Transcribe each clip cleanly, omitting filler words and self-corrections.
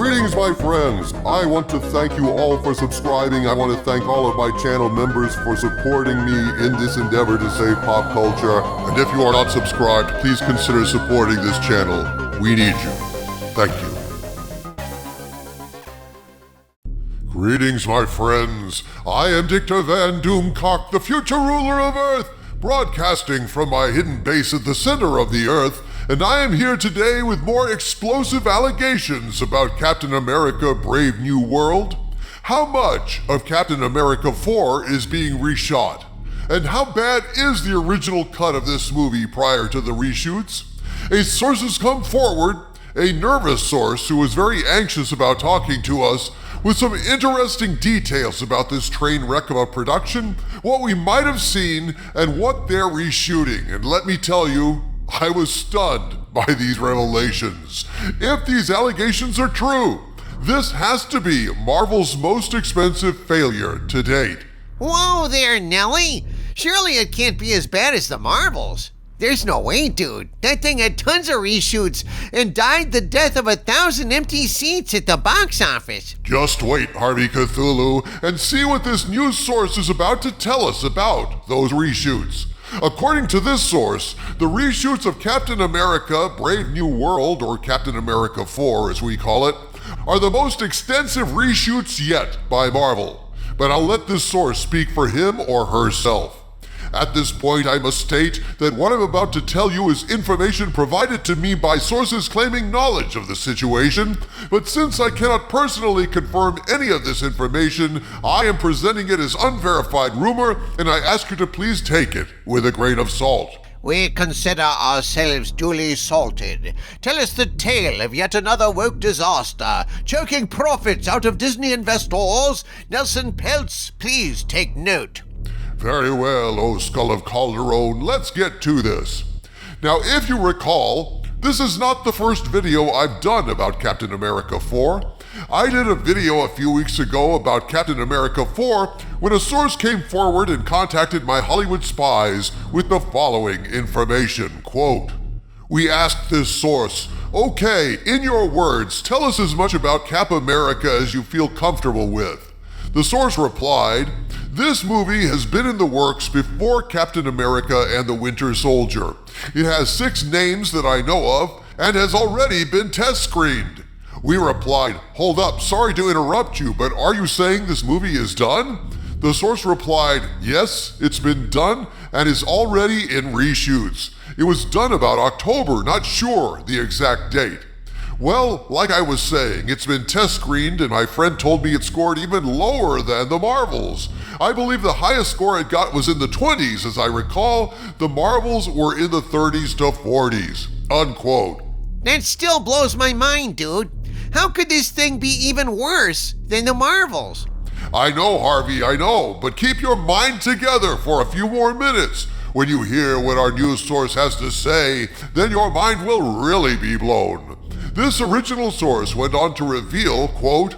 Greetings, my friends. I want to thank you all for subscribing. I want to thank all of my channel members for supporting me in this endeavor to save pop culture. And if you are not subscribed, please consider supporting this channel. We need you. Thank you. Greetings, my friends. I am Dictor Van Doomcock, the future ruler of Earth, broadcasting from my hidden base at the center of the Earth, and I am here today with more explosive allegations about Captain America: Brave New World. How much of Captain America 4 is being reshot? And how bad is the original cut of this movie prior to the reshoots? A source has come forward, a nervous source who is very anxious about talking to us, with some interesting details about this train wreck of a production, what we might have seen, and what they're reshooting. And let me tell you, I was stunned by these revelations. If these allegations are true, this has to be Marvel's most expensive failure to date. Whoa there, Nelly! Surely it can't be as bad as the Marvels. There's no way, dude. That thing had tons of reshoots and died the death of 1,000 empty seats at the box office. Just wait, Harvey Cthulhu, and see what this news source is about to tell us about those reshoots. According to this source, the reshoots of Captain America: Brave New World, or Captain America 4 as we call it, are the most extensive reshoots yet by Marvel. But I'll let this source speak for him or herself. At this point, I must state that what I'm about to tell you is information provided to me by sources claiming knowledge of the situation, but since I cannot personally confirm any of this information, I am presenting it as unverified rumor, and I ask you to please take it with a grain of salt. We consider ourselves duly salted. Tell us the tale of yet another woke disaster, choking profits out of Disney investors. Nelson Peltz, please take note. Very well, O Skull of Calderon, let's get to this. Now, if you recall, this is not the first video I've done about Captain America 4. I did a video a few weeks ago about Captain America 4 when a source came forward and contacted my Hollywood spies with the following information, quote, "We asked this source, okay, in your words, tell us as much about Cap America as you feel comfortable with." The source replied, "This movie has been in the works before Captain America and the Winter Soldier. It has 6 names that I know of and has already been test screened." We replied, "Hold up, sorry to interrupt you, but are you saying this movie is done?" The source replied, "Yes, it's been done and is already in reshoots. It was done about October, not sure the exact date." Well, like I was saying, it's been test screened and my friend told me it scored even lower than the Marvels. I believe the highest score it got was in the 20s, as I recall. The Marvels were in the 30s to 40s, unquote. That still blows my mind, dude. How could this thing be even worse than the Marvels? I know, Harvey, I know, but keep your mind together for a few more minutes. When you hear what our news source has to say, then your mind will really be blown. This original source went on to reveal, quote,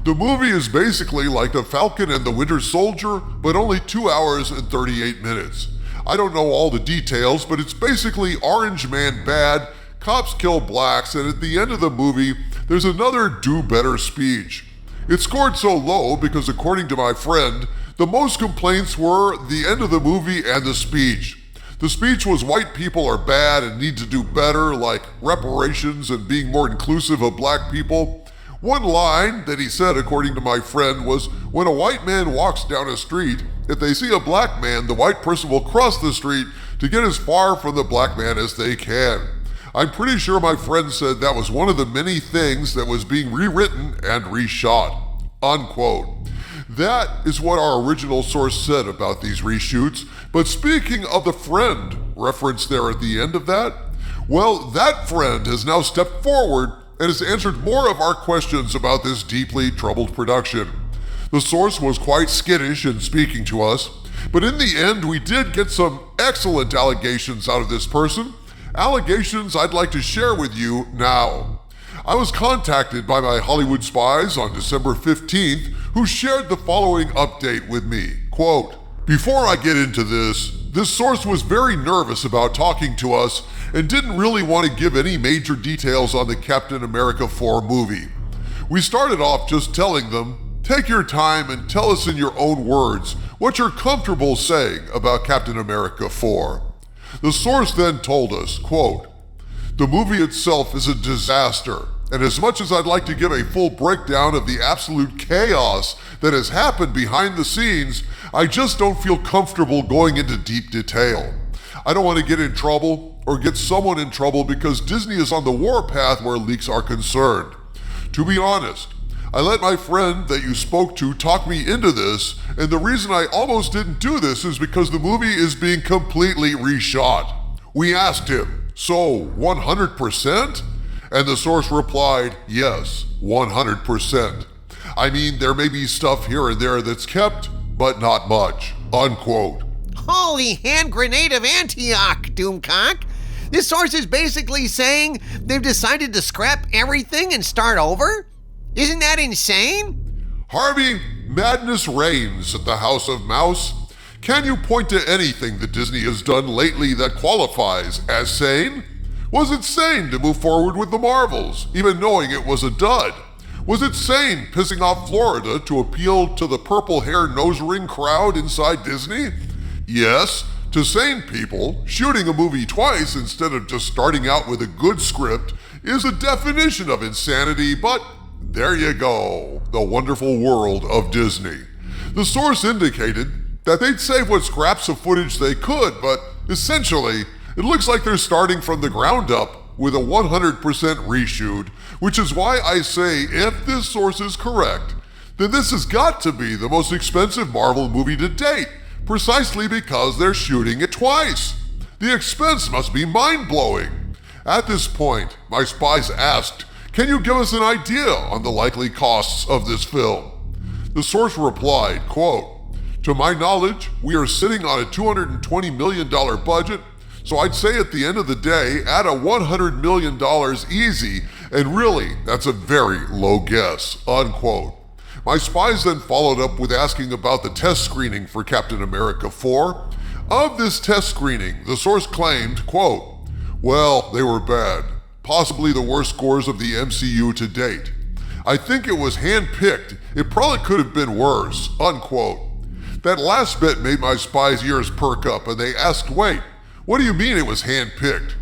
"The movie is basically like The Falcon and the Winter Soldier, but only 2 hours and 38 minutes. I don't know all the details, but it's basically Orange Man bad, cops kill blacks, and at the end of the movie, there's another do-better speech." It scored so low because, according to my friend, the most complaints were the end of the movie and the speech. The speech was white people are bad and need to do better, like reparations and being more inclusive of black people. One line that he said, according to my friend, was, "When a white man walks down a street, if they see a black man, the white person will cross the street to get as far from the black man as they can." I'm pretty sure my friend said that was one of the many things that was being rewritten and reshot, unquote. That is what our original source said about these reshoots. But speaking of the friend referenced there at the end of that, well, that friend has now stepped forward and has answered more of our questions about this deeply troubled production. The source was quite skittish in speaking to us, but in the end we did get some excellent allegations out of this person, allegations I'd like to share with you now. I was contacted by my Hollywood spies on December 15th, who shared the following update with me. Quote, "Before I get into this source was very nervous about talking to us and didn't really want to give any major details on the Captain America 4 movie. We started off just telling them, take your time and tell us in your own words what you're comfortable saying about Captain America 4. The source then told us, quote, the movie itself is a disaster, and as much as I'd like to give a full breakdown of the absolute chaos that has happened behind the scenes, I just don't feel comfortable going into deep detail. I don't want to get in trouble or get someone in trouble because Disney is on the warpath where leaks are concerned. To be honest, I let my friend that you spoke to talk me into this, and the reason I almost didn't do this is because the movie is being completely reshot. We asked him, so 100%? And the source replied, yes, 100%. I mean, there may be stuff here and there that's kept, but not much, unquote. Holy hand grenade of Antioch, Doomcock! This source is basically saying they've decided to scrap everything and start over? Isn't that insane? Harvey, madness reigns at the House of Mouse. Can you point to anything that Disney has done lately that qualifies as sane? Was it sane to move forward with the Marvels, even knowing it was a dud? Was it sane pissing off Florida to appeal to the purple hair nose ring crowd inside Disney? Yes, to sane people, shooting a movie twice instead of just starting out with a good script is a definition of insanity, but there you go, the wonderful world of Disney. The source indicated that they'd save what scraps of footage they could, but essentially, it looks like they're starting from the ground up with a 100% reshoot, which is why I say if this source is correct, then this has got to be the most expensive Marvel movie to date, precisely because they're shooting it twice. The expense must be mind-blowing. At this point, my spies asked, can you give us an idea on the likely costs of this film? The source replied, quote, to my knowledge, we are sitting on a $220 million budget, so I'd say at the end of the day, add a $100 million easy, and really, that's a very low guess, unquote. My spies then followed up with asking about the test screening for Captain America 4. Of this test screening, the source claimed, quote, well, they were bad, possibly the worst scores of the MCU to date. I think it was hand-picked. It probably could have been worse, unquote. That last bit made my spies' ears perk up, and they asked, wait, what do you mean it was hand-picked?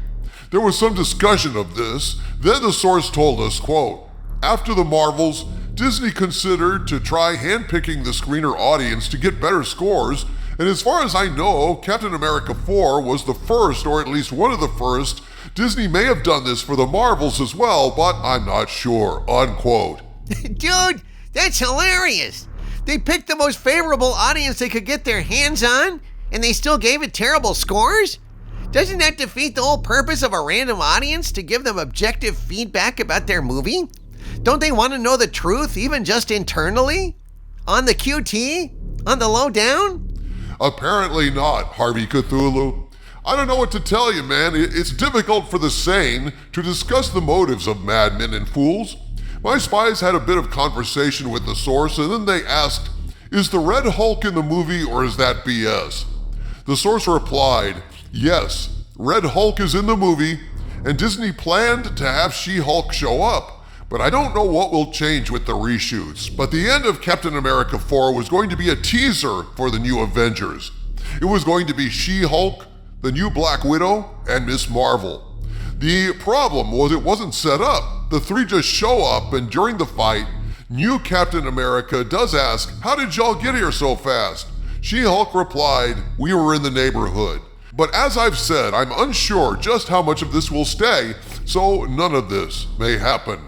There was some discussion of this. Then the source told us, quote, after the Marvels, Disney considered to try hand-picking the screener audience to get better scores, and as far as I know, Captain America 4 was the first, or at least one of the first. Disney may have done this for the Marvels as well, but I'm not sure, unquote. Dude, that's hilarious. They picked the most favorable audience they could get their hands on, and they still gave it terrible scores? Doesn't that defeat the whole purpose of a random audience to give them objective feedback about their movie? Don't they want to know the truth, even just internally? On the QT? On the lowdown? Apparently not, Harvey Cthulhu. I don't know what to tell you, man. It's difficult for the sane to discuss the motives of madmen and fools. My spies had a bit of conversation with the source, and then they asked, is the Red Hulk in the movie or is that BS? The source replied, yes, Red Hulk is in the movie, and Disney planned to have She-Hulk show up. But I don't know what will change with the reshoots. But the end of Captain America 4 was going to be a teaser for the new Avengers. It was going to be She-Hulk, the new Black Widow, and Miss Marvel. The problem was it wasn't set up. The three just show up, and during the fight, new Captain America does ask, how did y'all get here so fast? She-Hulk replied, we were in the neighborhood. But as I've said, I'm unsure just how much of this will stay, so none of this may happen.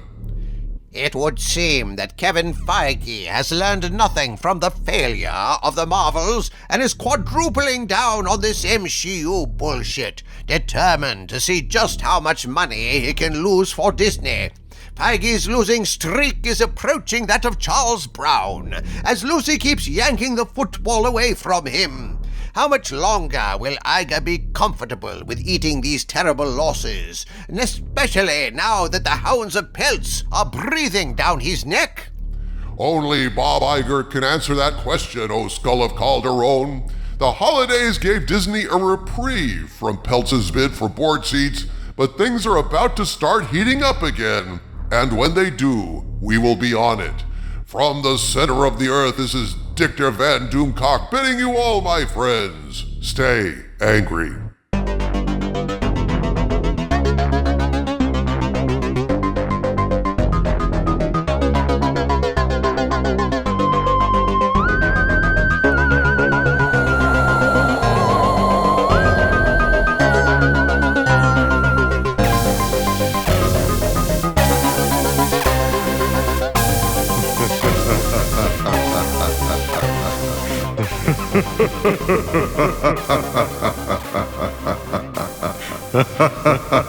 It would seem that Kevin Feige has learned nothing from the failure of the Marvels and is quadrupling down on this MCU bullshit, determined to see just how much money he can lose for Disney. Feige's losing streak is approaching that of Charles Brown, as Lucy keeps yanking the football away from him. How much longer will Iger be comfortable with eating these terrible losses, and especially now that the hounds of Peltz are breathing down his neck? Only Bob Iger can answer that question, O Skull of Calderon. The holidays gave Disney a reprieve from Peltz's bid for board seats, but things are about to start heating up again. And when they do, we will be on it. From the center of the earth, this is Dictor Van Doomcock bidding you all, my friends, stay angry. Ha ha ha.